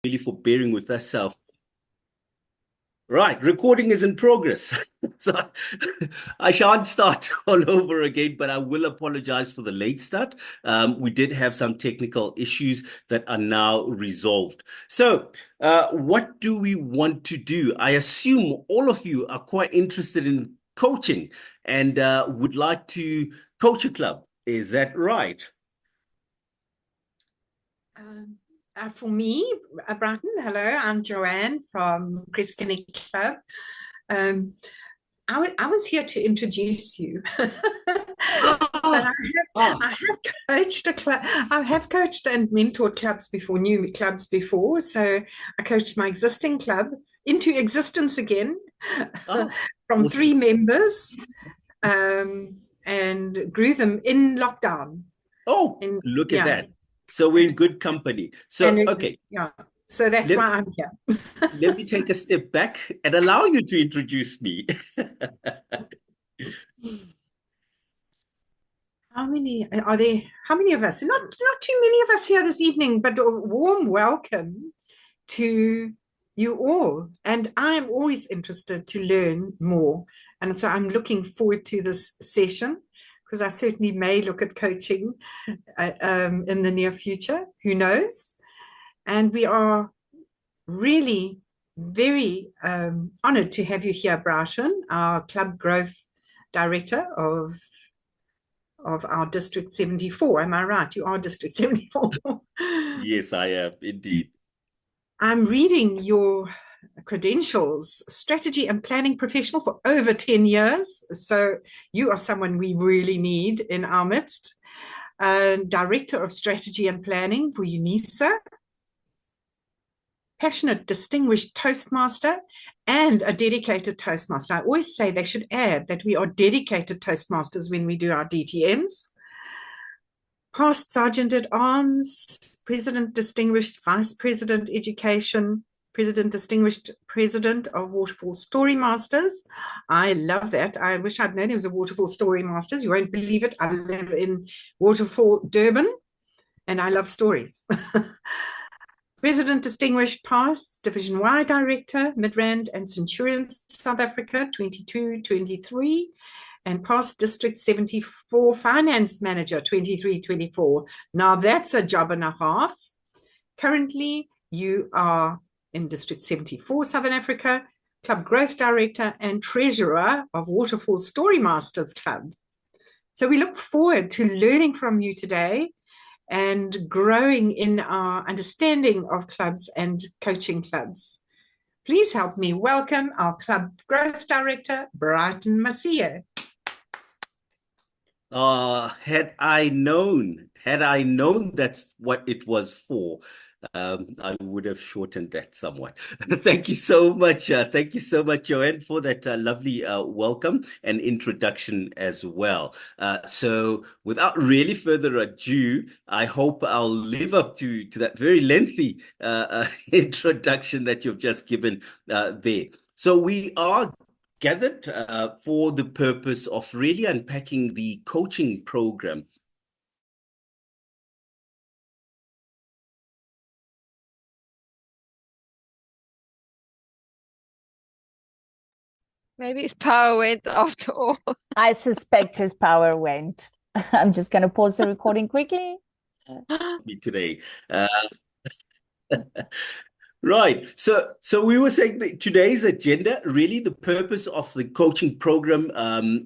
really for bearing with us. Right, recording is in progress. So I shan't start all over again, but I will apologize for the late start. We did have some technical issues that are now resolved. So, what do we want to do? I assume all of you are quite interested in coaching and would like to coach a club. Is that right? For me, Bryton, hello, I'm Joanne from Christian Club. Um, I was here to introduce you, but Ah, ah, I have coached a club. I have coached and mentored clubs before, new clubs before. So I coached my existing club into existence again ah, from three awesome. members and grew them in lockdown. Oh, And look at yeah, that. So we're in good company. and So, okay, yeah, so that's let, why I'm here. let me take a step back and allow you to introduce me. How many are there? How many of us? Not too many of us here this evening, but a warm welcome to you all. And I'm always interested to learn more. And so I'm looking forward to this session because I certainly may look at coaching in the near future. Who knows? And we are really very honored to have you here, Bryton, our club growth director of our District 74. Am I right? You are District 74. Yes, I am indeed. I'm reading your credentials, strategy and planning professional for over 10 years. So you are someone we really need in our midst. Director of strategy and planning for UNISA, passionate, distinguished Toastmaster, and a dedicated Toastmaster. I always say they should add that we are dedicated Toastmasters when we do our DTNs. Past Sergeant at Arms, President Distinguished Vice President Education, President Distinguished President of Waterfall Story Masters. I love that. I wish I'd known there was a Waterfall Story Masters. You won't believe it. I live in Waterfall, Durban, and I love stories. President Distinguished Past Division Y Director, Midrand and Centurion, South Africa, 22-23, and past District 74 Finance Manager, 23-24. Now that's a job and a half. Currently, you are in District 74, Southern Africa, Club Growth Director and Treasurer of Waterfall Story Masters Club. So we look forward to learning from you today and growing in our understanding of clubs and coaching clubs. Please help me welcome our Club Growth Director, Bryton Masiye. Had I known that's what it was for, I would have shortened that somewhat. Thank you so much. Thank you so much, Joanne, for that lovely welcome and introduction as well. So, without really further ado, I hope I'll live up to that very lengthy introduction that you've just given there. So, we are gathered for the purpose of really unpacking the coaching program. Maybe his power went after all. I suspect his power went. I'm just going to pause the recording quickly. Today. Right. So we were saying that today's agenda, really the purpose of the coaching program,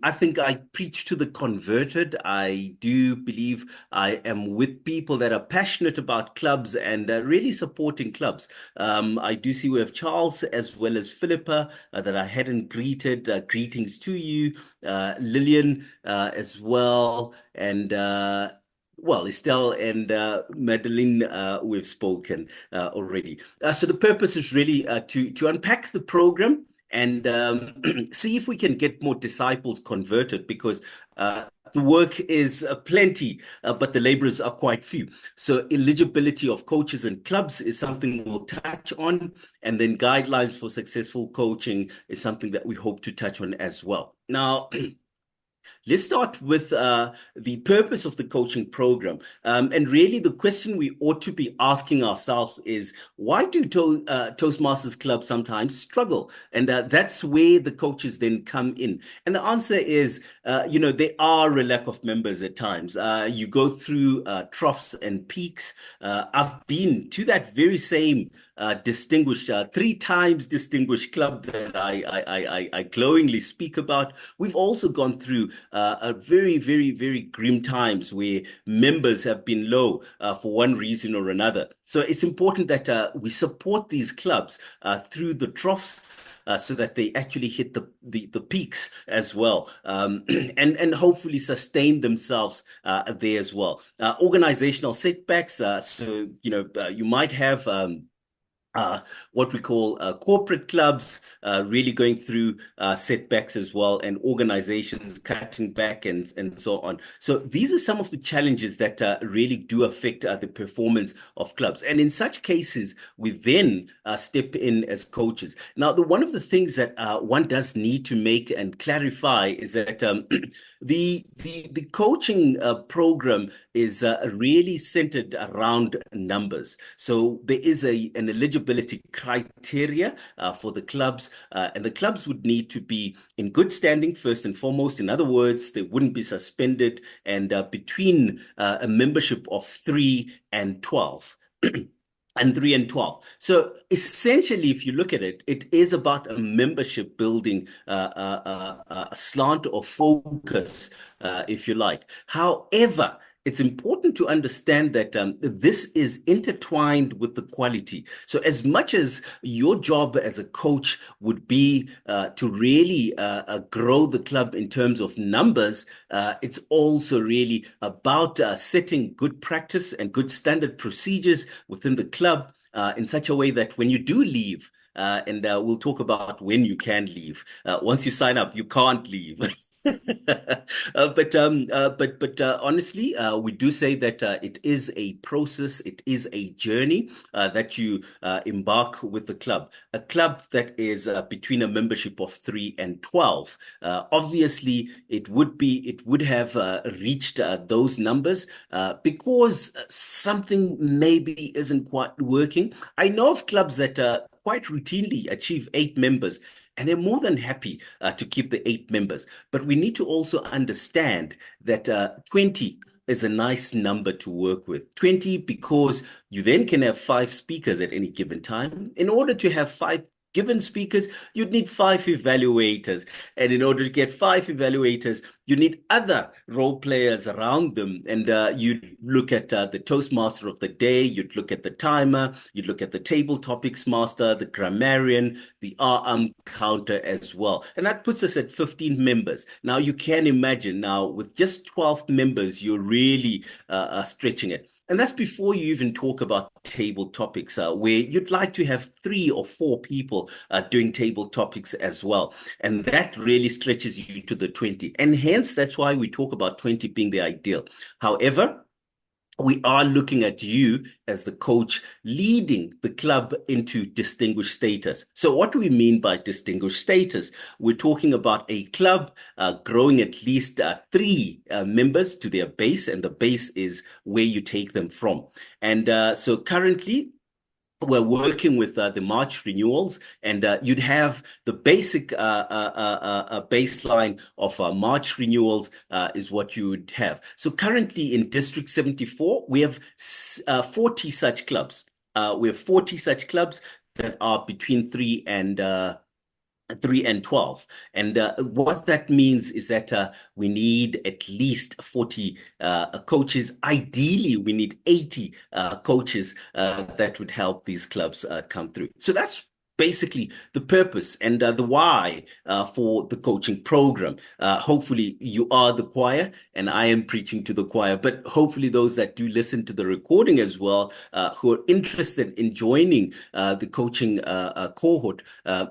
I think I preach to the converted. I do believe I am with people that are passionate about clubs and really supporting clubs. I do see we have Charles as well as Philippa that I hadn't greeted. Greetings to you, Lillian as well, and well, Estelle and Madeline, we've spoken already. So the purpose is really to unpack the program and see if we can get more disciples converted because the work is plenty, but the laborers are quite few. So eligibility of coaches and clubs is something we'll touch on, and then guidelines for successful coaching is something that we hope to touch on as well. Now, Let's start with the purpose of the coaching program. And really, the question we ought to be asking ourselves is, why do Toastmasters clubs sometimes struggle? And that's where the coaches then come in. And the answer is, there are a lack of members at times. You go through troughs and peaks. I've been to that very same distinguished, 3 times distinguished club that I glowingly speak about. We've also gone through a very, very, very grim times where members have been low for one reason or another. So it's important that we support these clubs through the troughs. So that they actually hit the peaks as well, and hopefully sustain themselves there as well. Organizational setbacks. So you might have. What we call corporate clubs really going through setbacks as well, and organizations cutting back and so on. So these are some of the challenges that really do affect the performance of clubs. And in such cases, we then step in as coaches. Now, one of the things that one does need to make and clarify is that the coaching program is really centered around numbers. So there is an eligibility criteria for the clubs, and the clubs would need to be in good standing first and foremost. In other words, they wouldn't be suspended, and between a membership of 3 and 12. And 3 and 12. So essentially, if you look at it, it is about a membership building slant or focus, if you like. However, it's important to understand that this is intertwined with the quality. So as much as your job as a coach would be to really grow the club in terms of numbers, it's also really about setting good practice and good standard procedures within the club in such a way that when you do leave, and we'll talk about when you can leave. Once you sign up, you can't leave. But honestly, we do say that it is a process, it is a journey that you embark with the club. A club that is between a membership of 3 and 12. Obviously, it would have reached those numbers because something maybe isn't quite working. I know of clubs that quite routinely achieve 8 members. And they're more than happy to keep the 8 members. But we need to also understand that 20 is a nice number to work with. 20 because you then can have 5 speakers at any given time. In order to have 5 given speakers, you'd need 5 evaluators. And in order to get 5 evaluators, you need other role players around them. And you'd look at the Toastmaster of the day, you'd look at the timer, you'd look at the table topics master, the grammarian, the RM counter as well. And that puts us at 15 members. Now, you can imagine now with just 12 members, you're really stretching it. And that's before you even talk about table topics, where you'd like to have 3 or 4 people doing table topics as well. And that really stretches you to the 20. And hence, that's why we talk about 20 being the ideal. However, we are looking at you as the coach leading the club into distinguished status. So what do we mean by distinguished status? We're talking about a club growing at least 3 members to their base, and the base is where you take them from. And so currently, we're working with the March renewals, and you'd have the basic baseline of March renewals is what you would have. So currently in District 74, we have 40 such clubs. We have 40 such clubs that are between 3 and 12. And what that means is that we need at least 40 coaches. Ideally, we need 80 coaches that would help these clubs come through. So that's basically the purpose and the why for the coaching program. Hopefully you are the choir and I am preaching to the choir, but hopefully those that do listen to the recording as well, who are interested in joining the coaching cohort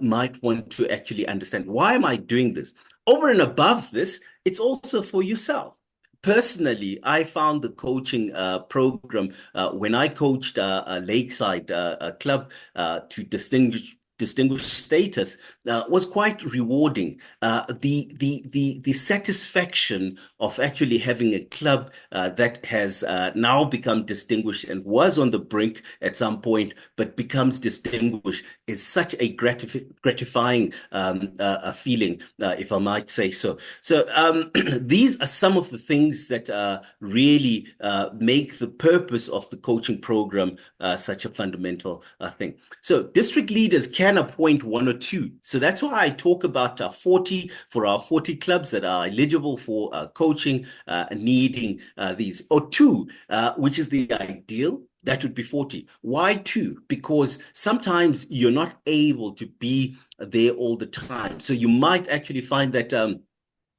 might want to actually understand, why am I doing this? Over and above this, it's also for yourself. Personally, I found the coaching program when I coached a Lakeside club to distinguished status was quite rewarding. The satisfaction of actually having a club that has now become distinguished and was on the brink at some point, but becomes distinguished is such a gratifying feeling, if I might say so. So these are some of the things that really make the purpose of the coaching program such a fundamental thing. So district leaders can appoint one or two. So that's why I talk about 40 for our 40 clubs that are eligible for coaching, needing these, or two, which is the ideal. That would be 40. Why two? Because sometimes you're not able to be there all the time. So you might actually find that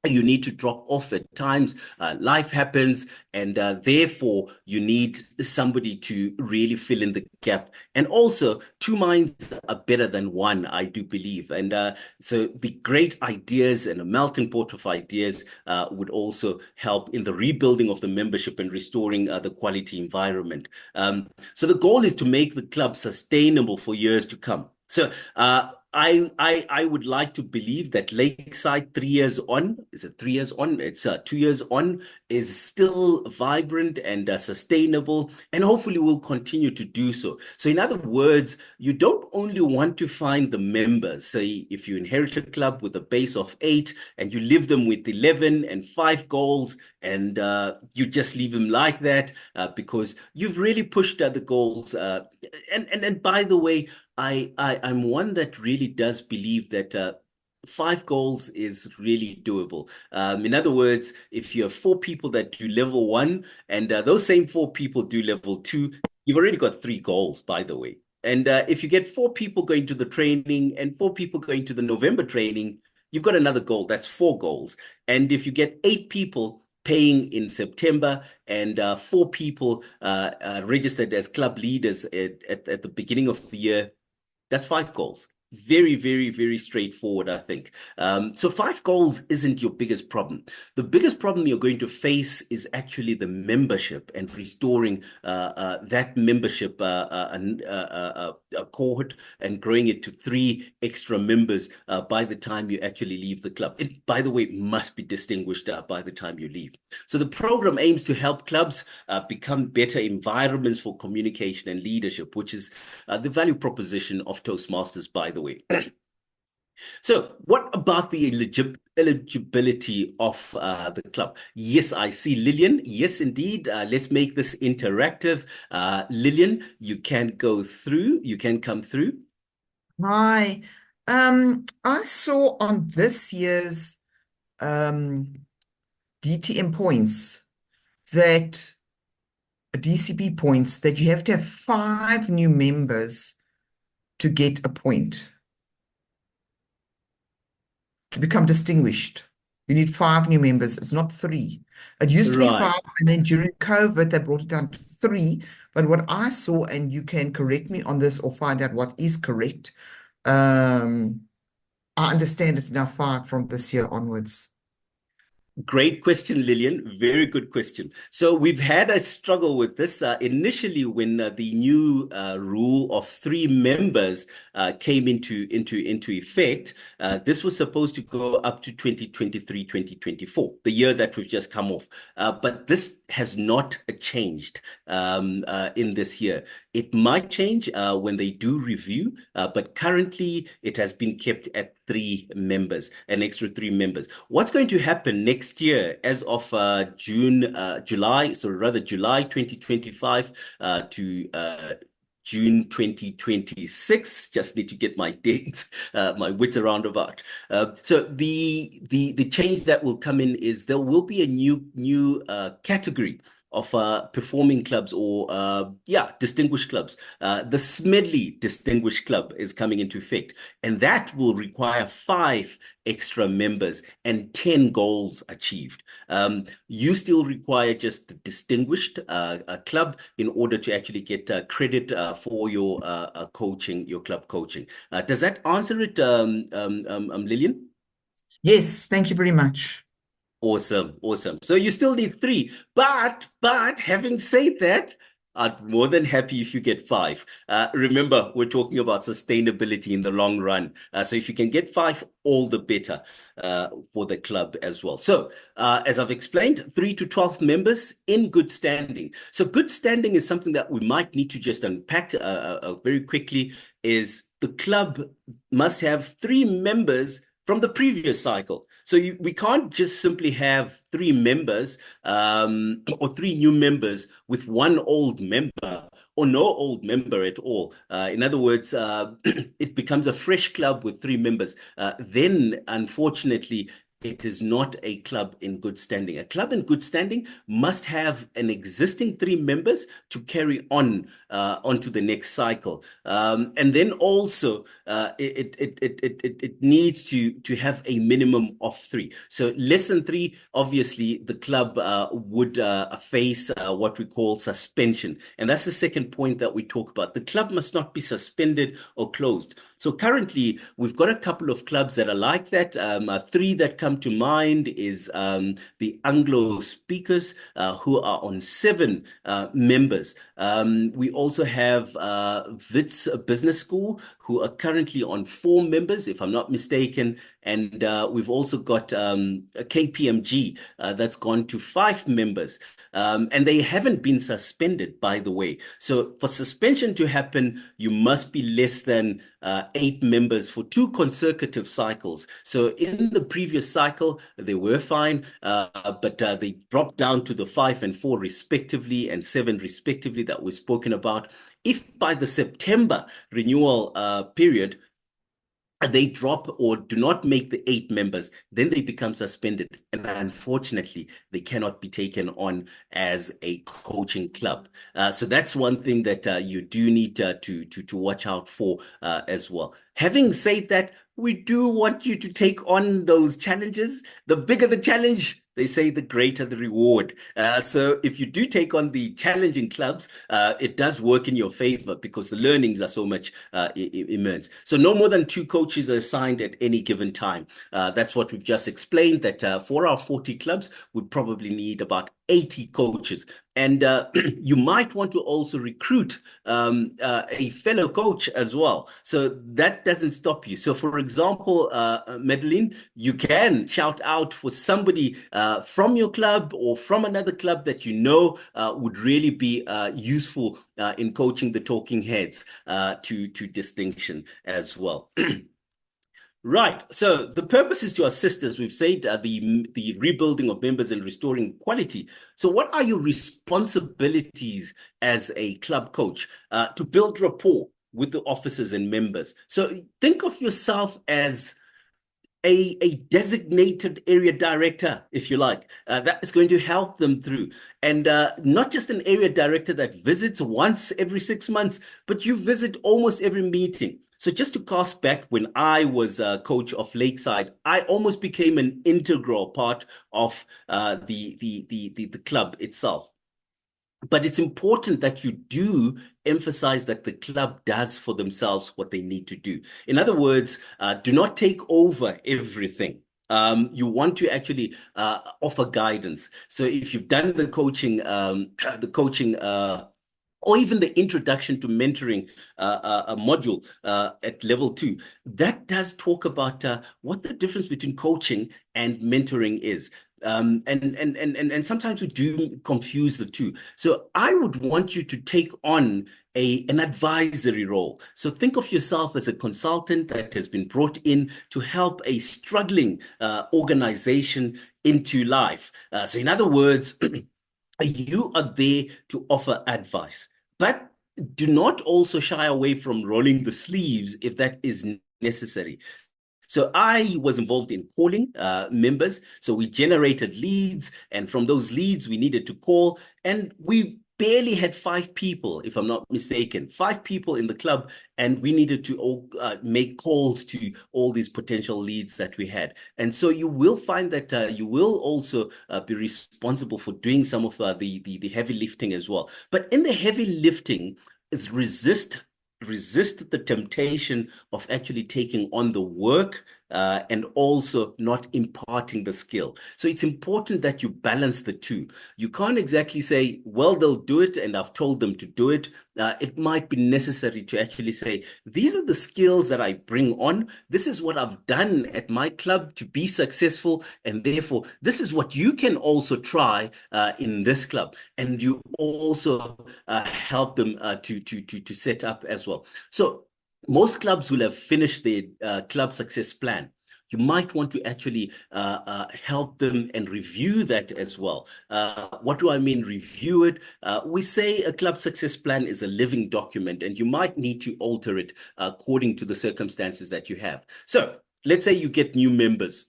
you need to drop off at times. Life happens, and therefore you need somebody to really fill in the gap. And also, two minds are better than one, I do believe. And so the great ideas and a melting pot of ideas would also help in the rebuilding of the membership and restoring the quality environment. So the goal is to make the club sustainable for years to come. So I would like to believe that Lakeside 3 years on, is it 3 years on? It's 2 years on, is still vibrant and sustainable, and hopefully will continue to do so. So in other words, you don't only want to find the members. Say if you inherit a club with a base of 8 and you leave them with 11 and 5 goals, and you just leave them like that because you've really pushed at the goals. And by the way, I'm one that really does believe that 5 goals is really doable. In other words, if you have 4 people that do level 1 and those same 4 people do level 2, you've already got 3 goals, by the way. And if you get 4 people going to the training and 4 people going to the November training, you've got another goal. That's 4 goals. And if you get 8 people paying in September and 4 people registered as club leaders at the beginning of the year, that's 5 goals. Very, very, very straightforward, I think. So 5 goals isn't your biggest problem. The biggest problem you're going to face is actually the membership and restoring that membership cohort and growing it to 3 extra members by the time you actually leave the club. It, by the way, must be distinguished by the time you leave. So the program aims to help clubs become better environments for communication and leadership, which is the value proposition of Toastmasters, by the way. So what about the eligibility of the club? Yes, I see Lillian. Yes, indeed. Let's make this interactive. Lillian, you can go through. You can come through. Hi. I saw on this year's DTM points that DCP points that you have to have 5 new members to get a point. To become distinguished, you need 5 new members. It's not 3. It used to be 5, and then during COVID, they brought it down to 3. But what I saw, and you can correct me on this or find out what is correct, I understand it's now 5 from this year onwards. Great question, Lillian. Very good question. So we've had a struggle with this. Initially, when the new rule of 3 members came into effect, this was supposed to go up to 2023-2024, the year that we've just come off. But this has not changed in this year. It might change when they do review, but currently it has been kept at 3 members, an extra 3 members. What's going to happen next year as of July 2025 to June 2026. Just need to get my dates, my wits around about. So the change that will come in is there will be a new category of performing clubs or distinguished clubs. The Smedley Distinguished Club is coming into effect, and that will require 5 extra members and 10 goals achieved. You still require just the distinguished club in order to actually get credit for your coaching, your club coaching. Does that answer it, Lillian? Yes, thank you very much. Awesome. So you still need 3, but having said that, I'd more than happy if you get 5. Remember, we're talking about sustainability in the long run. So if you can get 5, all the better for the club as well. So as I've explained, 3 to 12 members in good standing. So good standing is something that we might need to just unpack very quickly. Is the club must have 3 members from the previous cycle. So we can't just simply have 3 members or 3 new members with 1 old member or no old member at all. In other words, it becomes a fresh club with 3 members. Then, unfortunately, it is not a club in good standing. A club in good standing must have an existing 3 members to carry on onto the next cycle, and then also it needs to have a minimum of 3. So less than 3, obviously, the club would face what we call suspension, and that's the second point that we talk about. The club must not be suspended or closed. So currently, we've got a couple of clubs that are like that. 3 that come to mind is the Anglo speakers, who are on 7 members. We also have Wits Business School, who are currently on 4 members, if I'm not mistaken. And we've also got KPMG that's gone to 5 members. And they haven't been suspended, by the way. So for suspension to happen, you must be less than 8 members for 2 consecutive cycles. So in the previous cycle, they were fine, but they dropped down to the 5 and 4 respectively, and 7 respectively that we've spoken about. If by the September renewal period, they drop or do not make the 8 members, then they become suspended. And unfortunately, they cannot be taken on as a coaching club. So that's one thing that you do need to watch out for as well. Having said that, we do want you to take on those challenges. The bigger the challenge, they say, the greater the reward. So if you do take on the challenging clubs, it does work in your favor because the learnings are so much immense. So no more than 2 coaches are assigned at any given time. That's what we've just explained, that for our 40 clubs, we probably need about 80 coaches. And you might want to also recruit a fellow coach as well. So that doesn't stop you. So for example, Madeline, you can shout out for somebody from your club or from another club that you know would really be useful in coaching the talking heads to distinction as well. Right. So the purpose is to assist, as we've said, the rebuilding of members and restoring quality. So what are your responsibilities as a club coach? To build rapport with the officers and members. So think of yourself as a designated area director, if you like, that is going to help them through. And not just an area director that visits once every 6 months, but you visit almost every meeting. So just to cast back, when I was coach of Lakeside, I almost became an integral part of the club itself. But it's important that you do emphasize that the club does for themselves what they need to do. In other words, do not take over everything. You want to actually offer guidance. So if you've done the coaching, or even the introduction to mentoring a module at level 2, that does talk about what the difference between coaching and mentoring is. And sometimes we do confuse the two. So I would want you to take on an advisory role. So think of yourself as a consultant that has been brought in to help a struggling organization into life. So in other words, you are there to offer advice, but do not also shy away from rolling the sleeves if that is necessary. So I was involved in calling members. So we generated leads, and from those leads, we needed to call, and we barely had 5 people, if I'm not mistaken, 5 people in the club, and we needed to make calls to all these potential leads that we had. And so you will find that you will also be responsible for doing some of the heavy lifting as well. But in the heavy lifting is resist the temptation of actually taking on the work and also not imparting the skill. So it's important that you balance the two. You can't exactly say, well, they'll do it and I've told them to do it. It might be necessary to actually say, these are the skills that I bring on. This is what I've done at my club to be successful. And therefore, this is what you can also try in this club. And you also help them to set up as well. So most clubs will have finished their club success plan. You might want to actually help them and review that as well. What do I mean review it? We say a club success plan is a living document, and you might need to alter it according to the circumstances that you have. So let's say you get new members.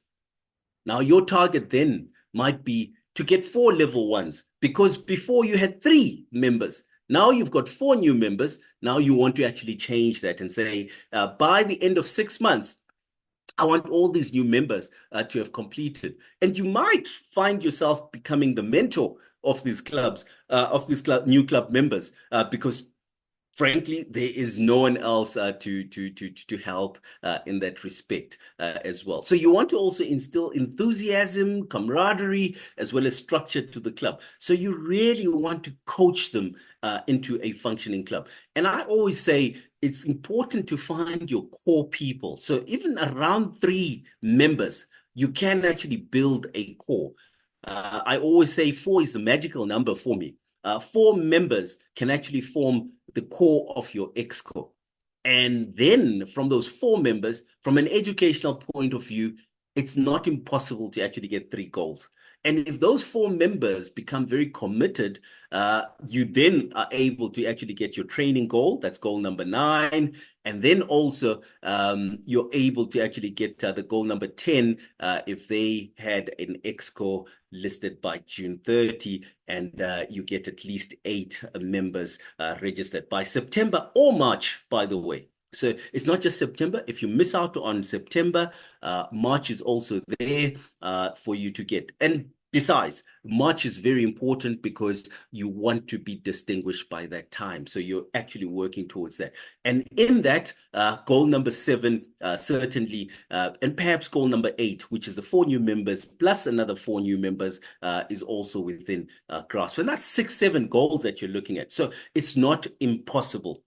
Now your target then might be to get 4 level 1s, because before you had 3 members. Now you've got 4 new members. Now you want to actually change that and say, by the end of 6 months, I want all these new members to have completed. And you might find yourself becoming the mentor of these clubs, new club members, because frankly, there is no one else to help in that respect as well. So you want to also instill enthusiasm, camaraderie, as well as structure to the club. So you really want to coach them into a functioning club. And I always say it's important to find your core people. So even around 3 members, you can actually build a core. I always say 4 is the magical number for me. 4 members can actually form the core of your exco. And then from those 4 members, from an educational point of view, it's not impossible to actually get 3 goals. And if those 4 members become very committed, you then are able to actually get your training goal. That's goal number 9. And then also you're able to actually get the goal number 10 if they had an exco listed by June 30, and you get at least 8 members registered by September or March, by the way. So it's not just September. If you miss out on September, March is also there for you to get. And besides, March is very important because you want to be distinguished by that time. So you're actually working towards that. And in that, goal number 7, certainly, and perhaps goal number 8, which is the 4 new members plus another 4 new members, is also within grasp. And that's 6, 7 goals that you're looking at. So it's not impossible.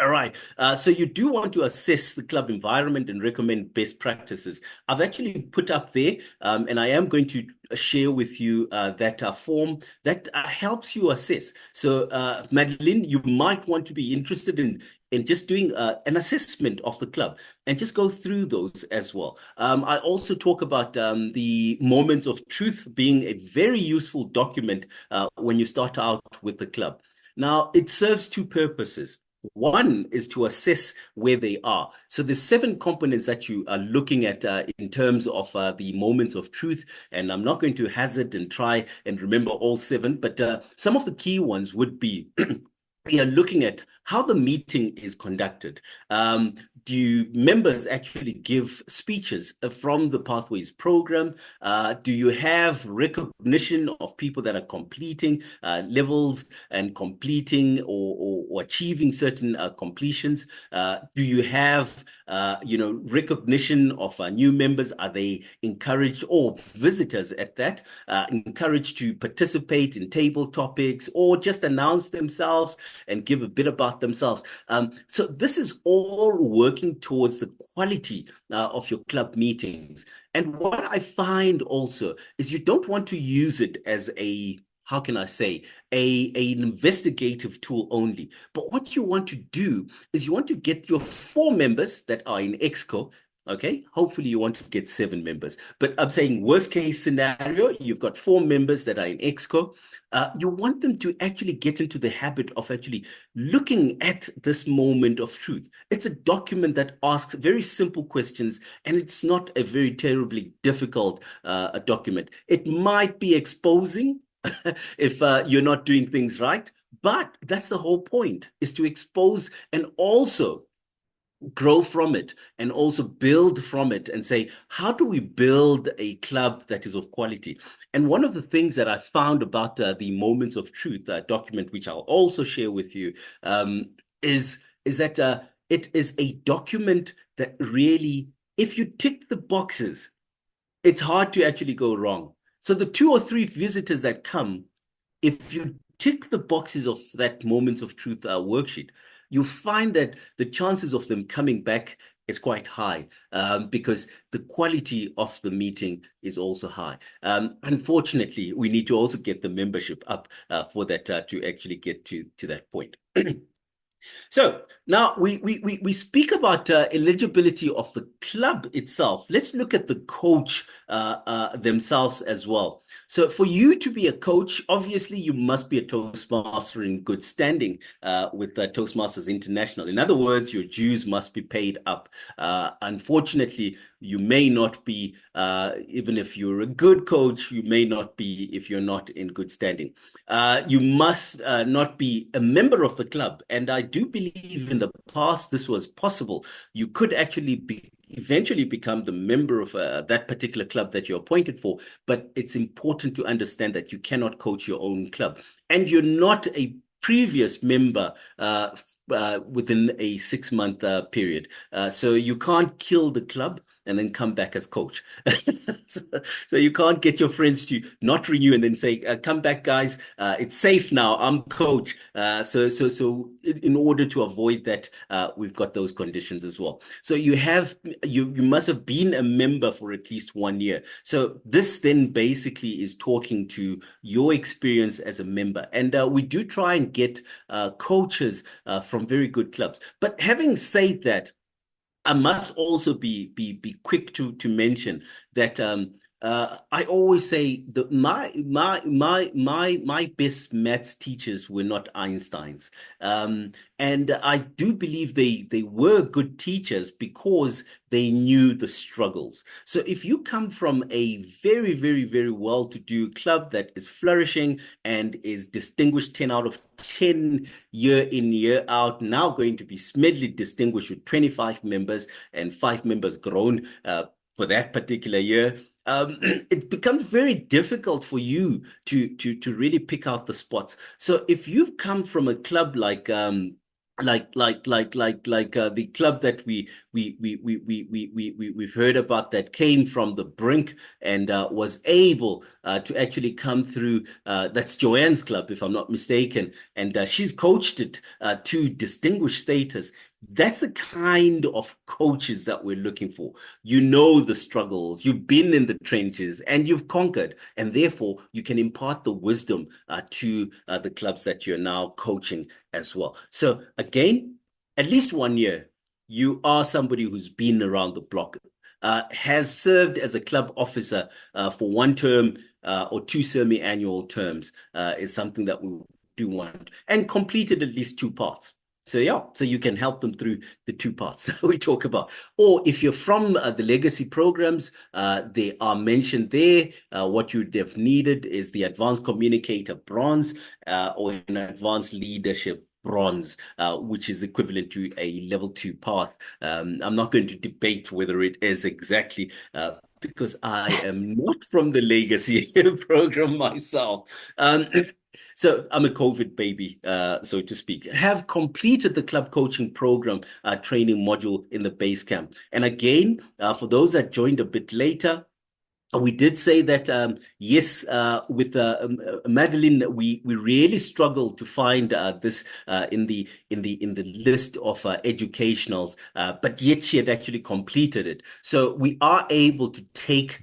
All right. So you do want to assess the club environment and recommend best practices. I've actually put up there, and I am going to share with you that form that helps you assess. So, Madeline, you might want to be interested in just doing an assessment of the club and just go through those as well. I also talk about the moments of truth being a very useful document when you start out with the club. Now, it serves 2 purposes. One is to assess where they are. So there's 7 components that you are looking at in terms of the moments of truth. And I'm not going to hazard and try and remember all 7, but some of the key ones would be we are looking at how the meeting is conducted. Do members actually give speeches from the Pathways program? Do you have recognition of people that are completing levels and completing or achieving certain completions? Do you have recognition of new members? Are they encouraged, or visitors at that, encouraged to participate in table topics or just announce themselves and give a bit about themselves? So this is all working towards the quality of your club meetings. And what I find also is you don't want to use it as a, how can I say, an investigative tool only. But what you want to do is you want to get your 4 members that are in Exco. Okay, hopefully you want to get 7 members, but I'm saying worst case scenario, you've got 4 members that are in Exco. You want them to actually get into the habit of actually looking at this moment of truth. It's a document that asks very simple questions, and it's not a very terribly difficult document. It might be exposing if you're not doing things right, but that's the whole point, is to expose and also grow from it and also build from it and say, how do we build a club that is of quality? And one of the things that I found about the Moments of Truth document, which I'll also share with you, is that it is a document that really if you tick the boxes, it's hard to actually go wrong. So the 2 or 3 visitors that come, if you tick the boxes of that Moments of Truth worksheet, you find that the chances of them coming back is quite high, because the quality of the meeting is also high. Unfortunately, we need to also get the membership up for that to actually get to that point. So now we speak about eligibility of the club itself. Let's look at the coach themselves as well. So for you to be a coach, obviously you must be a Toastmaster in good standing with Toastmasters International. In other words, your dues must be paid up. Unfortunately, you may not be, even if you're a good coach, you may not be if you're not in good standing. You must not be a member of the club. And I do believe in the past this was possible. You could actually eventually become the member of that particular club that you're appointed for. But it's important to understand that you cannot coach your own club. And you're not a previous member within a 6-month period. So you can't kill the club and then come back as coach. So you can't get your friends to not renew and then say, come back, guys. It's safe now. I'm coach. So in order to avoid that, we've got those conditions as well. So you must have been a member for at least 1 year. So this then basically is talking to your experience as a member. And we do try and get coaches from very good clubs. But having said that, I must also be quick to mention that I always say that my best maths teachers were not Einsteins, and I do believe they were good teachers because they knew the struggles. So if you come from a very, very, very well-to-do club that is flourishing and is distinguished 10 out of 10 year in, year out, now going to be Smedley distinguished with 25 members and 5 members grown for that particular year, it becomes very difficult for you to really pick out the spots. So if you've come from a club like the club that we've heard about that came from the brink and was able to actually come through. That's Joanne's club, if I'm not mistaken, and she's coached it to distinguished status. That's the kind of coaches that we're looking for. You know the struggles, you've been in the trenches, and you've conquered, and therefore you can impart the wisdom to the clubs that you're now coaching as well. So again, at least 1 year, you are somebody who's been around the block, has served as a club officer for 1 term or 2 semi-annual terms is something that we do want, and completed at least 2 parts. So yeah, so you can help them through the 2 parts that we talk about. Or if you're from the legacy programs, they are mentioned there. What you'd have needed is the advanced communicator bronze or an advanced leadership bronze, which is equivalent to a level 2 path. I'm not going to debate whether it is exactly because I am not from the legacy program myself. So I'm a COVID baby, so to speak. Have completed the club coaching program training module in the base camp. And again, for those that joined a bit later, we did say that yes, with Madeline, we really struggled to find this in the list of educationals, but yet she had actually completed it. So we are able to take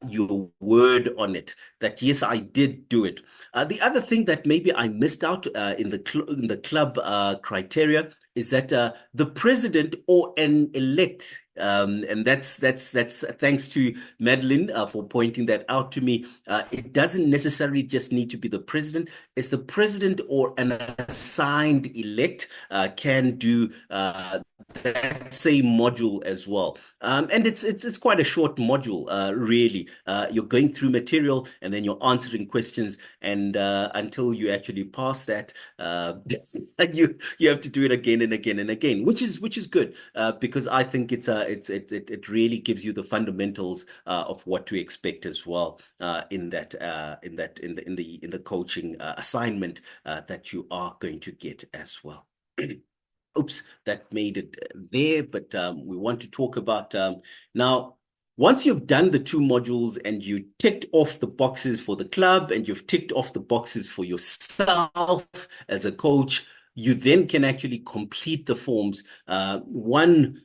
your word on it that yes, I did do it. The other thing that maybe I missed out in the club criteria is that the president or an elect, and that's thanks to Madeline for pointing that out to me. It doesn't necessarily just need to be the president. It's the president or an assigned elect can do that same module as well. And it's quite a short module, really. You're going through material and then you're answering questions, and until you actually pass that, and you have to do it again and again and again, which is good because I think it really gives you the fundamentals of what to expect as well in the coaching assignment that you are going to get as well. Oops, that made it there, but we want to talk about now. Once you've done the 2 modules and you ticked off the boxes for the club and you've ticked off the boxes for yourself as a coach, you then can actually complete the forms. One,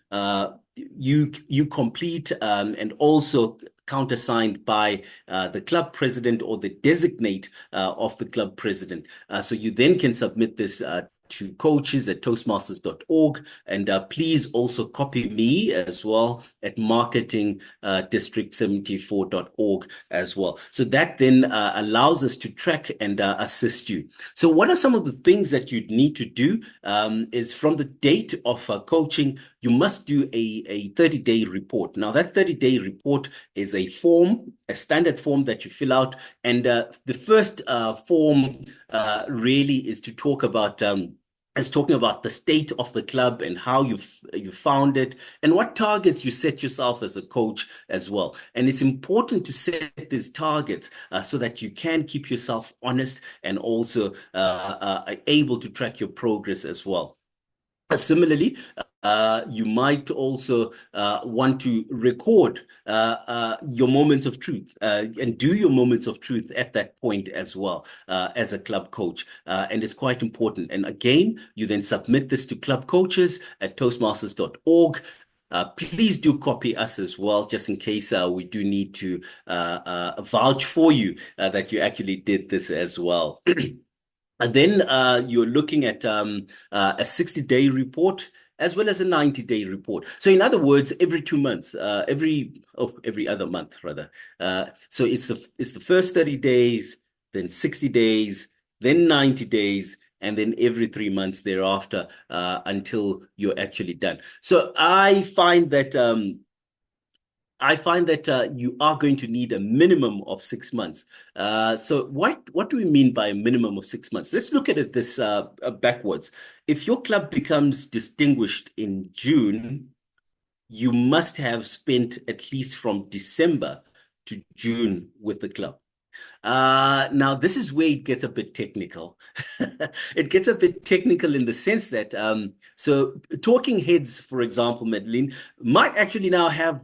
you complete and also countersigned by the club president or the designate of the club president. So you then can submit this to coaches@toastmasters.org, and please also copy me as well at marketing district74.org as well. So that then allows us to track and assist you. So what are some of the things that you'd need to do is from the date of coaching, you must do a 30-day report. Now that 30-day report is a form, a standard form that you fill out, and the first form really is to talk about talking about the state of the club and how you found it and what targets you set yourself as a coach as well. And it's important to set these targets so that you can keep yourself honest and also able to track your progress as well. Similarly, you might also want to record your moments of truth and do your moments of truth at that point as well as a club coach. And it's quite important. And again, you then submit this to club coaches at toastmasters.org. Please do copy us as well, just in case we do need to vouch for you that you actually did this as well. And then you're looking at a 60-day report as well as a 90-day report. So in other words, every 2 months, every other month rather. So it's the first 30 days, then 60 days, then 90 days, and then every 3 months thereafter until you're actually done. So I find that you are going to need a minimum of 6 months. So what do we mean by a minimum of 6 months? Let's look at it this backwards. If your club becomes distinguished in June, you must have spent at least from December to June with the club. Now, this is where it gets a bit technical. It gets a bit technical in the sense that, so Talking Heads, for example, Madeline, might actually now have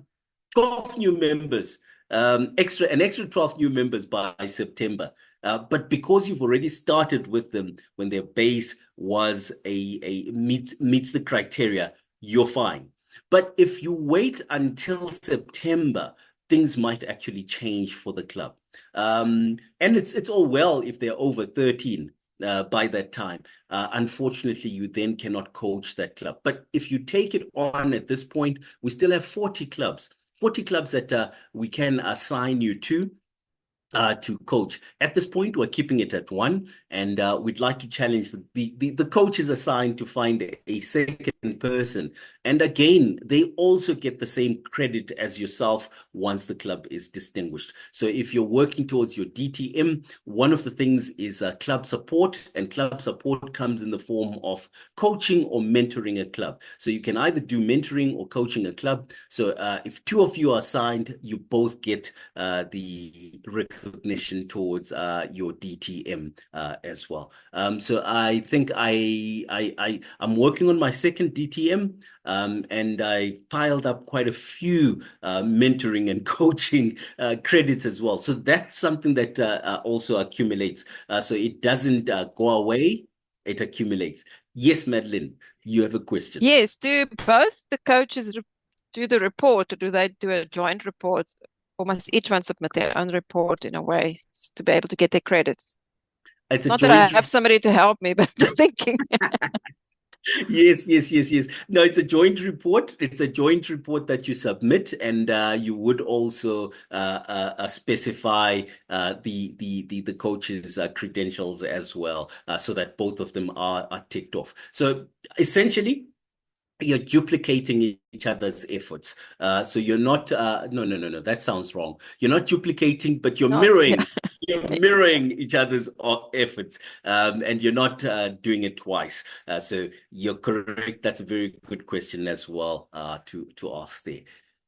12 new members, an extra 12 new members by September. But because you've already started with them when their base was meets the criteria, you're fine. But if you wait until September, things might actually change for the club. And it's all well if they're over 13 by that time. Unfortunately, you then cannot coach that club. But if you take it on at this point, we still have 40 clubs. 40 clubs that we can assign you to coach. At this point, we're keeping it at 1, and we'd like to challenge the coaches assigned to find a second person. And again, they also get the same credit as yourself once the club is distinguished. So if you're working towards your DTM, one of the things is club support, and club support comes in the form of coaching or mentoring a club. So you can either do mentoring or coaching a club. So if 2 of you are assigned, you both get the recognition towards your DTM as well. So I think I'm working on my second DTM, and I piled up quite a few mentoring and coaching credits as well. So that's something that also accumulates. So it doesn't go away, it accumulates. Yes, Madeline, you have a question. Yes, do both the coaches do the report, or do they do a joint report? Or must each one submit their own report in a way to be able to get their credits? It's not that I have somebody to help me, but I'm just thinking. Yes. No, it's a joint report. It's a joint report that you submit, and you would also specify the coach's credentials as well, so that both of them are ticked off. So essentially, you're duplicating each other's efforts. So you're not, no, that sounds wrong. You're not duplicating, but you're mirroring. Yeah. You're mirroring each other's efforts, and you're not doing it twice. So you're correct. That's a very good question as well to ask there.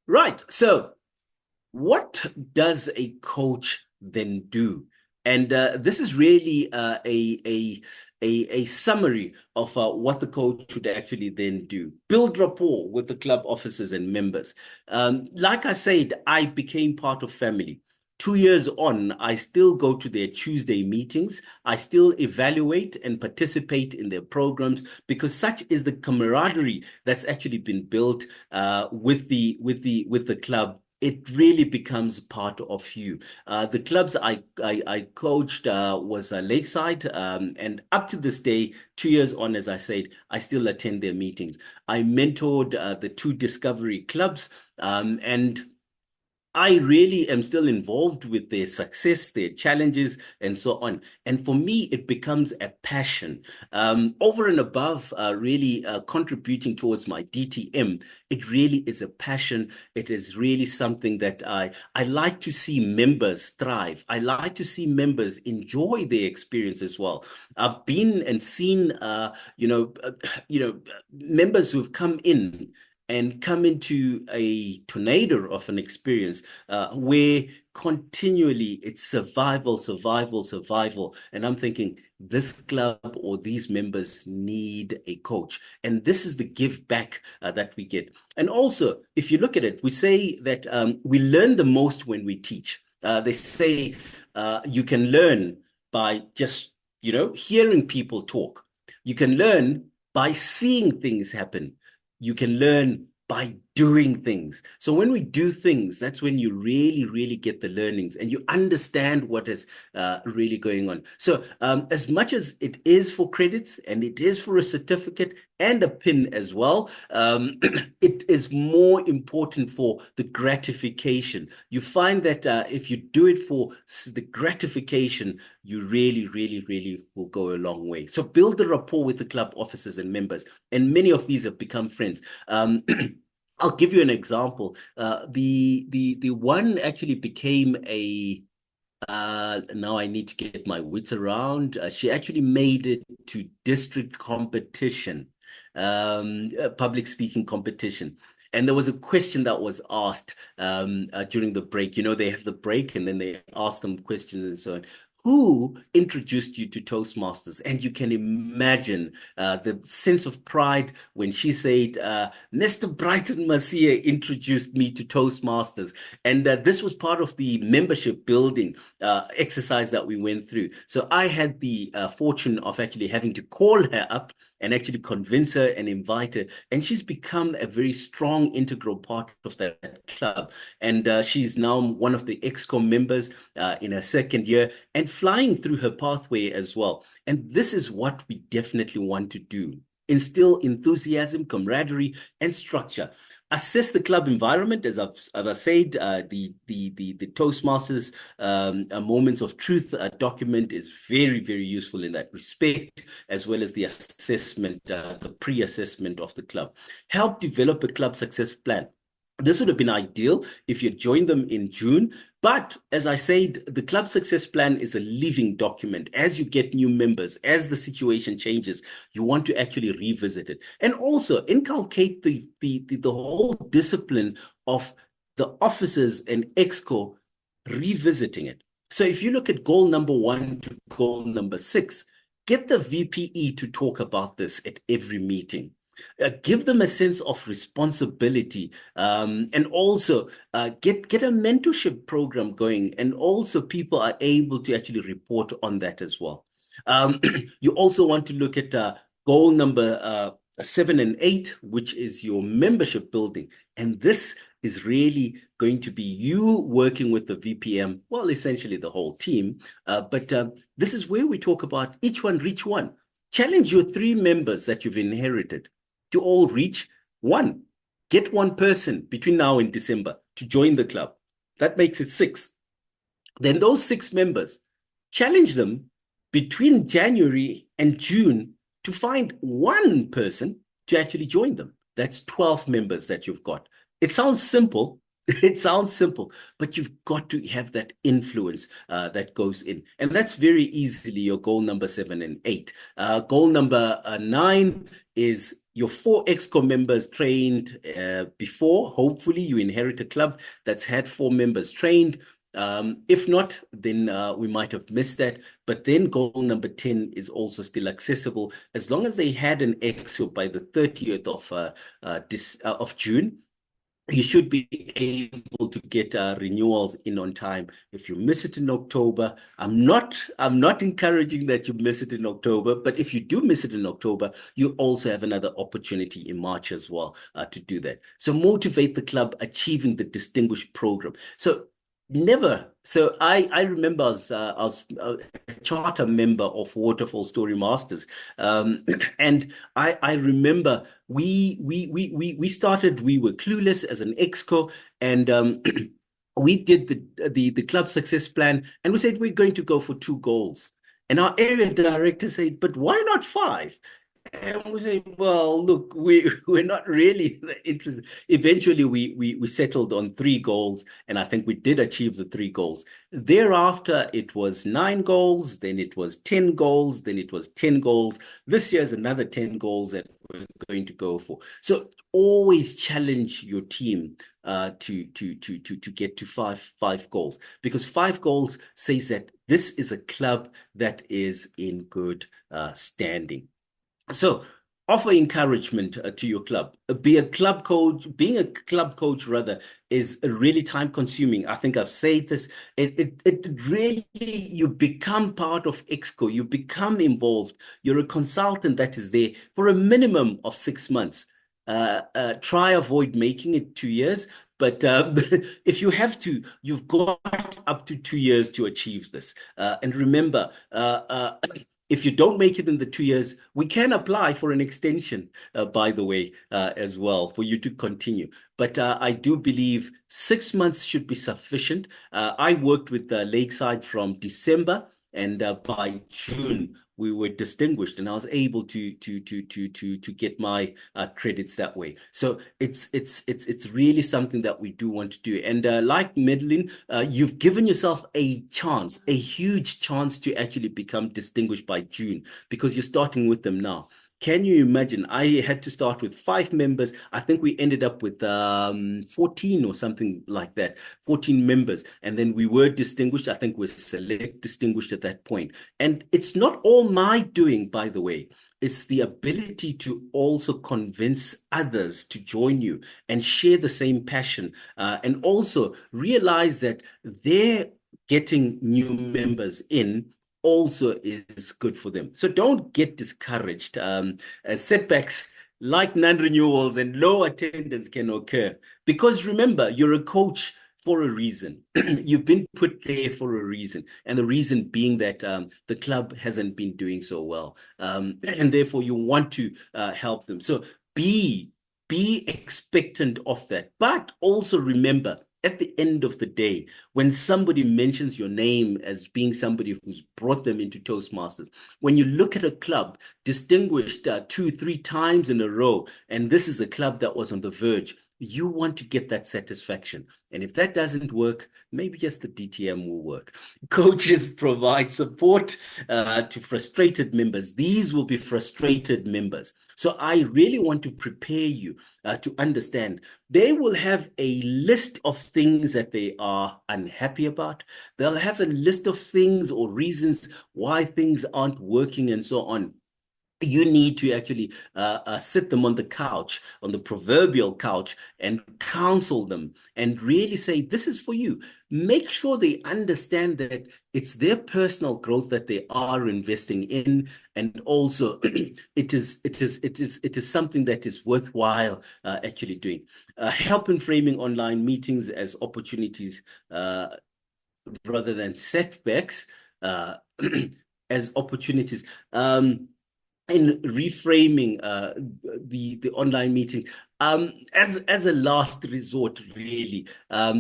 Right. So what does a coach then do? And this is really a summary of what the coach would actually then do. Build rapport with the club officers and members. Like I said, I became part of family. 2 years on, I still go to their Tuesday meetings. I still evaluate and participate in their programs, because such is the camaraderie that's actually been built with the club. It really becomes part of you. The clubs I coached was Lakeside, and up to this day, 2 years on, as I said, I still attend their meetings. I mentored the two Discovery clubs, and I really am still involved with their success, their challenges, and so on. And for me, it becomes a passion. Over and above really contributing towards my DTM, it really is a passion. It is really something that I like to see members thrive. I like to see members enjoy their experience as well. I've been and seen, members who've come in and come into a tornado of an experience where continually it's survival, survival, survival. And I'm thinking, this club or these members need a coach. And this is the give back that we get. And also, if you look at it, we say that we learn the most when we teach. They say you can learn by just, hearing people talk. You can learn by seeing things happen. You can learn by doing things. So when we do things, that's when you really, really get the learnings and you understand what is really going on. So as much as it is for credits and it is for a certificate and a pin as well, it is more important for the gratification. You find that if you do it for the gratification, you really, really, really will go a long way. So build the rapport with the club officers and members. And many of these have become friends. I'll give you an example. The one actually became a now I need to get my wits around. She actually made it to district competition, public speaking competition. And there was a question that was asked during the break. They have the break and then they ask them questions and so on. Who introduced you to Toastmasters? And you can imagine the sense of pride when she said, Mr. Bryton Masiye introduced me to Toastmasters. And this was part of the membership building exercise that we went through. So I had the fortune of actually having to call her up and actually convince her and invite her. And she's become a very strong, integral part of that club. And she's now one of the ExCom members in her second year and flying through her pathway as well. And this is what we definitely want to do. Instill enthusiasm, camaraderie, and structure. Assess the club environment, as I've said. The Toastmasters Moments of Truth document is very, very useful in that respect, as well as the assessment, the pre-assessment of the club. Help develop a club success plan. This would have been ideal if you joined them in June. But as I said, the club success plan is a living document. As you get new members, as the situation changes, you want to actually revisit it. And also inculcate the whole discipline of the officers and ExCo revisiting it. So if you look at goal number 1 to goal number 6, get the VPE to talk about this at every meeting. Give them a sense of responsibility, and also get a mentorship program going, and also people are able to actually report on that as well. You also want to look at goal number 7 and 8, which is your membership building. And this is really going to be you working with the VPM, well, essentially the whole team. But this is where we talk about each one reach one. Challenge your 3 members that you've inherited to all reach 1. Get 1 person between now and December to join the club. That makes it 6. Then those 6 members, challenge them between January and June to find 1 person to actually join them. That's 12 members that you've got. It sounds simple. It sounds simple, but you've got to have that influence that goes in. And that's very easily your goal number 7 and 8. Goal number 9 is your 4 ExCo members trained before. Hopefully you inherit a club that's had 4 members trained. If not, then we might have missed that. But then goal number 10 is also still accessible as long as they had an exo by the 30th of June. You should be able to get renewals in on time. If you miss it in October, I'm not encouraging that you miss it in October, but if you do miss it in October, you also have another opportunity in March as well to do that. So motivate the club achieving the distinguished program. So never. So I remember I was a charter member of Waterfall Story Masters, and I remember we started. We were clueless as an exco, and we did the club success plan, and we said we're going to go for 2 goals. And our area director said, "But why not 5?" And we say, well, look, we're not really interested. Eventually, we settled on 3 goals, and I think we did achieve the 3 goals. Thereafter, it was 9 goals, then it was 10 goals, then it was 10 goals. This year is another 10 goals that we're going to go for. So always challenge your team to get to five goals, because 5 goals says that this is a club that is in good standing. So offer encouragement to your club. Being a club coach rather is really time consuming. I think I've said this. It really, you become part of Exco. You become involved. You're a consultant that is there for a minimum of 6 months. Try avoid making it 2 years. But if you have to, you've got up to 2 years to achieve this. And remember, if you don't make it in the 2 years, we can apply for an extension, by the way, as well, for you to continue. But I do believe 6 months should be sufficient. I worked with Lakeside from December, and by June we were distinguished, and I was able to get my credits that way. So it's really something that we do want to do. And like Madeline, you've given yourself a chance, a huge chance to actually become distinguished by June, because you're starting with them now. Can you imagine? I had to start with 5 members. I think we ended up with 14 or something like that, 14 members. And then we were distinguished. I think we're select distinguished at that point. And it's not all my doing, by the way. It's the ability to also convince others to join you and share the same passion, and also realize that they're getting new members in also is good for them. So don't get discouraged. Setbacks like non-renewals and low attendance can occur, because remember, you're a coach for a reason. You've been put there for a reason, and the reason being that the club hasn't been doing so well, and therefore you want to help them. So be expectant of that, but also remember, at the end of the day, when somebody mentions your name as being somebody who's brought them into Toastmasters, when you look at a club distinguished 2-3 times in a row, and this is a club that was on the verge, you want to get that satisfaction. And if that doesn't work, maybe just the DTM will work. Coaches provide support to frustrated members. These will be frustrated members. So I really want to prepare you to understand they will have a list of things that they are unhappy about. They'll have a list of things or reasons why things aren't working and so on. You need to actually sit them on the couch, on the proverbial couch, and counsel them and really say, this is for you. Make sure they understand that it's their personal growth that they are investing in. And also it is something that is worthwhile actually doing. Help in framing online meetings as opportunities rather than setbacks, as opportunities. In reframing the online meeting as a last resort, really,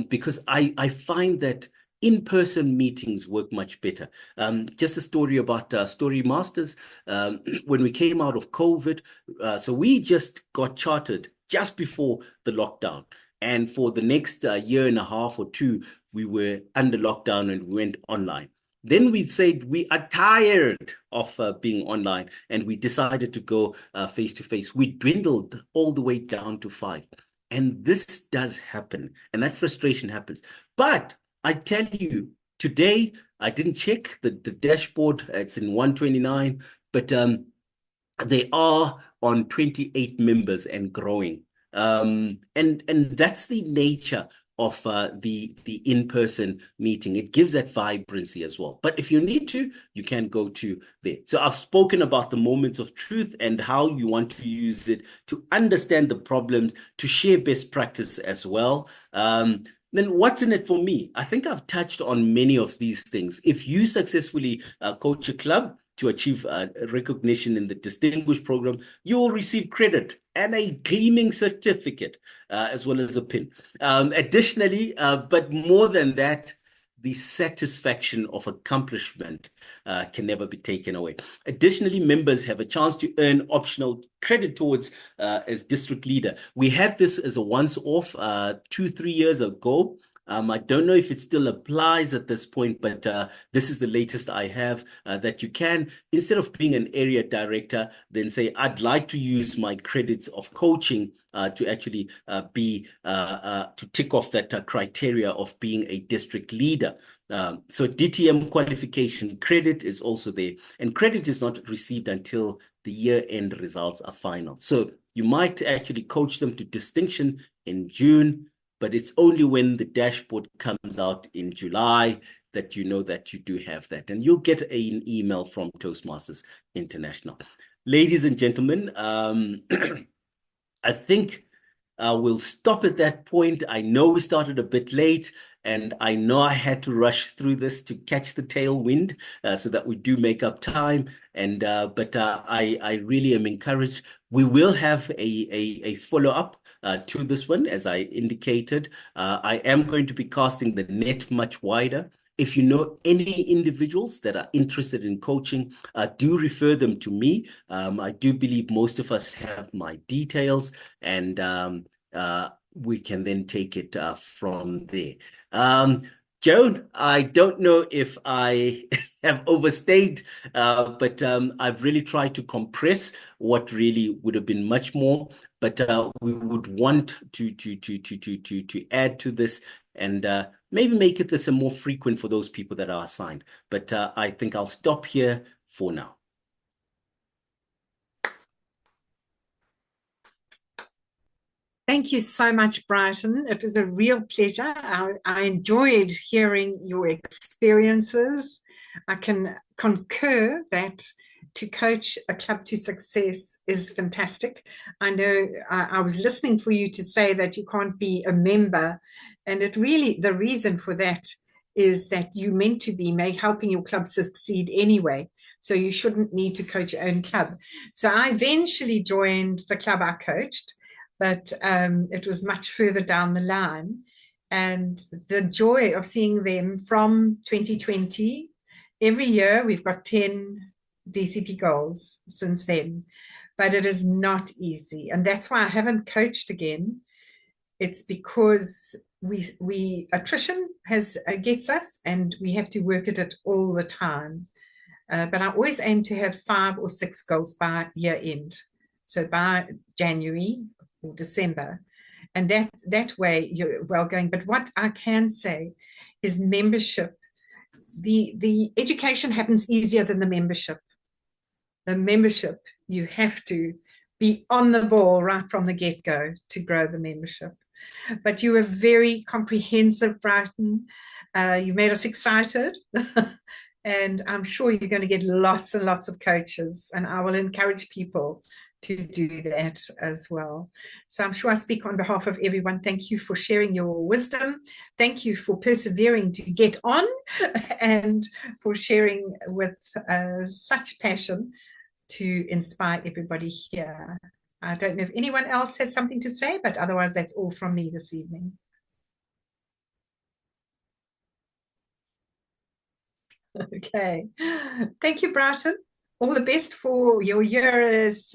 because I find that in-person meetings work much better. Just a story about Story Masters. When we came out of COVID, so we just got chartered just before the lockdown. And for the next year and a half or 2, we were under lockdown and we went online. Then we said we are tired of being online, and we decided to go face to face. We dwindled all the way down to 5. And this does happen, and that frustration happens. But I tell you, today I didn't check the dashboard. It's in 129, but they are on 28 members and growing. And that's the nature of the in-person meeting. It gives that vibrancy as well. But if you need to, you can go to there. So I've spoken about the moments of truth and how you want to use it to understand the problems, to share best practice as well. Then what's in it for me? I think I've touched on many of these things. If you successfully coach a club to achieve recognition in the Distinguished Program, you will receive credit and a gleaming certificate, as well as a pin. Additionally, but more than that, the satisfaction of accomplishment can never be taken away. Additionally, members have a chance to earn optional credit towards as district leader. We had this as a once-off 2-3 years ago. I don't know if it still applies at this point, but this is the latest I have, that you can, instead of being an area director, then say, I'd like to use my credits of coaching to actually to tick off that criteria of being a district leader. So DTM qualification credit is also there, and credit is not received until the year-end results are final. So you might actually coach them to distinction in June, but it's only when the dashboard comes out in July that you know that you do have that. And you'll get an email from Toastmasters International. Ladies and gentlemen, I think we'll stop at that point. I know we started a bit late, and I know I had to rush through this to catch the tailwind so that we do make up time. And but I really am encouraged. We will have a follow-up to this one, as I indicated. I am going to be casting the net much wider. If you know any individuals that are interested in coaching, do refer them to me. I do believe most of us have my details, and we can then take it from there. Joan, I don't know if I have overstayed, but I've really tried to compress what really would have been much more. But we would want to add to this and maybe make it this a more frequent for those people that are assigned. But I think I'll stop here for now. Thank you so much, Bryton. It was a real pleasure. I enjoyed hearing your experiences. I can concur that to coach a club to success is fantastic. I know I was listening for you to say that you can't be a member, and it really, the reason for that is that you're meant to be helping your club succeed anyway. So you shouldn't need to coach your own club. So I eventually joined the club I coached, but it was much further down the line. And the joy of seeing them from 2020, every year we've got 10 DCP goals since then, but it is not easy. And that's why I haven't coached again. It's because attrition gets us, and we have to work at it all the time. But I always aim to have 5 or 6 goals by year end. So by January or December, and that way you're well going. But what I can say is membership. The education happens easier than the membership. The membership, you have to be on the ball right from the get-go to grow the membership. But you were very comprehensive, Bryton. You made us excited. And I'm sure you're going to get lots and lots of coaches, and I will encourage people to do that as well. So I'm sure I speak on behalf of everyone. Thank you for sharing your wisdom. Thank you for persevering to get on and for sharing with such passion to inspire everybody here. I don't know if anyone else has something to say, but otherwise that's all from me this evening. Okay. Thank you, Bryton. All the best for your year as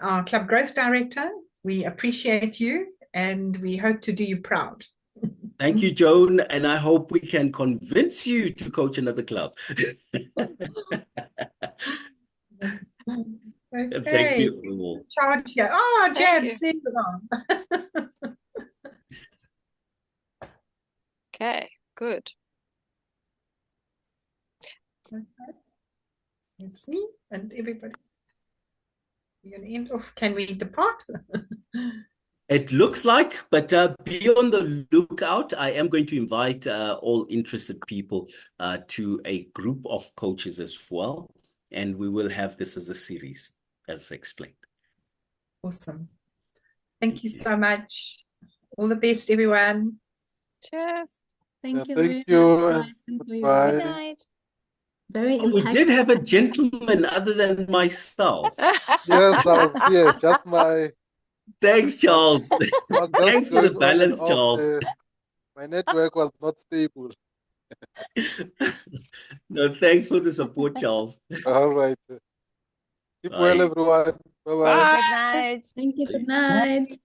our Club Growth Director. We appreciate you, and we hope to do you proud. Thank you, Joan, and I hope we can convince you to coach another club. Okay. Thank you. Charge here. Oh, Jab's Thank on. Okay, good. It's me and everybody. We're going to end off. Can we depart? It looks like, but be on the lookout. I am going to invite all interested people to a group of coaches as well. And we will have this as a series, as explained. Awesome. Thank you so much. All the best, everyone. Cheers. Thank you Thank very you much, and Bryton, for your goodbye. Good very, night. very Oh, we did impactful. have a gentleman other than myself. Yes, I'm here. Just my Thanks, I was, Charles. I was just Thanks for the going on and balance, off. Charles. My network was not stable. No, thanks for the support, Charles. All right. Keep well, Bye. everyone. Bye bye. Bye. Good night. Thank you. Good night.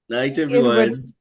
Night, Everybody. everyone.